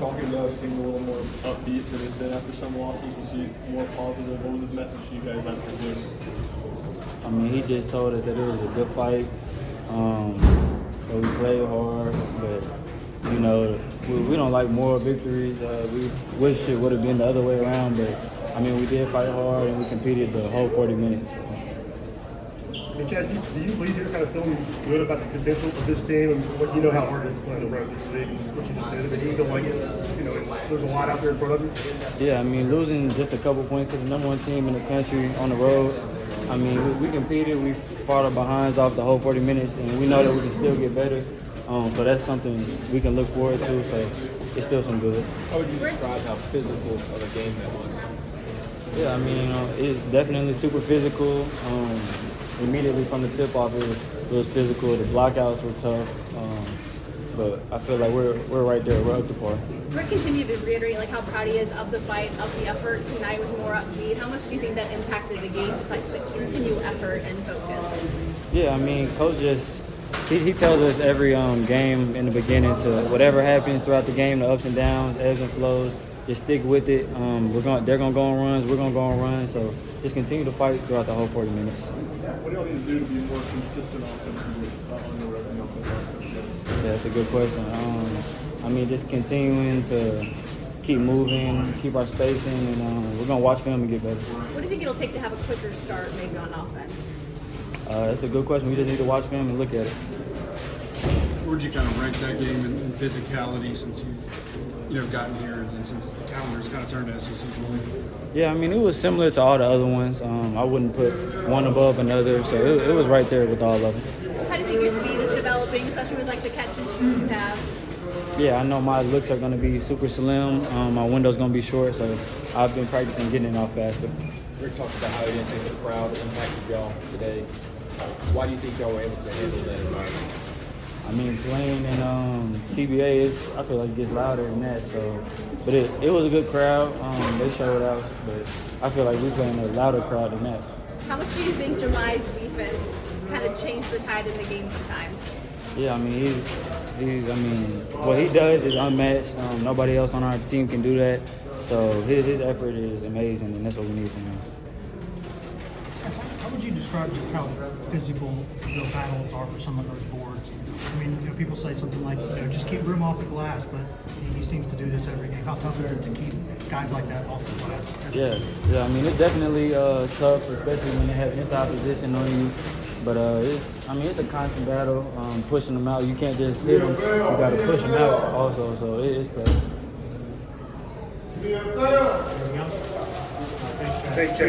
Talking to us, seemed a little more upbeat than he's been after some losses. Was he more positive? What was his message to you guys after the game? I mean, he just told us that it was a good fight, that we played hard, but, you know, we don't like moral victories. We wish it would have been the other way around, but, I mean, we did fight hard and we competed the whole 40 minutes. Hey, Chaz, do you believe you're kind of feeling good about the potential of this team and what you know how hard it is to play on the road this league and what you just did? I mean, do you feel like it? You know, there's a lot out there in front of you. Yeah, I mean, losing just a couple points to the number one team in the country on the road. I mean, we competed. We fought our behinds off the whole 40 minutes, and we know that we can still get better. So that's something we can look forward to. So it's still some good. How would you describe how physical of a game that was? Yeah, I mean, it's definitely super physical. Immediately from the tip-off, it was physical. The blockouts were tough, but I feel like we're right there. We're up to par. Rick continued to reiterate like how proud he is of the fight, of the effort. Tonight was more upbeat. How much do you think that impacted the game, just like the continued effort and focus? Yeah, I mean, Coach he tells us every game in the beginning to whatever happens throughout the game, the ups and downs, ebbs and flows, just stick with it. They're gonna go on runs, we're gonna go on runs. So just continue to fight throughout the whole 40 minutes. What do y'all need to do to be more consistent offensively on the road? Yeah, that's a good question. I mean, just continuing to keep moving, keep our spacing, and we're gonna watch film and get better. What do you think it'll take to have a quicker start, maybe on offense? That's a good question. We just need to watch film and look at it. Where'd you kind of rank that game in physicality since you've gotten here and since the calendar's kind of turned to SEC play? Yeah, I mean, it was similar to all the other ones. I wouldn't put one above another, so it was right there with all of them. How do you think your speed is developing, especially with like the catch and shoots you have? Yeah, I know my looks are going to be super slim. My window's going to be short, so I've been practicing getting it off faster. Rick talked about how he didn't think the crowd impacted y'all today. Why do you think y'all were able to handle that environment? I mean, playing in TBA, I feel like it gets louder than that. So, but it was a good crowd. They showed out, but I feel like we playing a louder crowd than that. How much do you think July's defense kind of changed the tide in the game sometimes? Yeah, I mean, I mean, what he does is unmatched. Nobody else on our team can do that. So his effort is amazing, and that's what we need from him. How would you describe just how physical the battles are for some of those boards? I mean, people say something like, just keep room off the glass, but he seems to do this every game. How tough is it to keep guys like that off the glass? Yeah. I mean, it's definitely tough, especially when they have inside position on you. But it's a constant battle, pushing them out. You can't just hit them; you got to push them out also. So it's tough. Thanks, Chaz.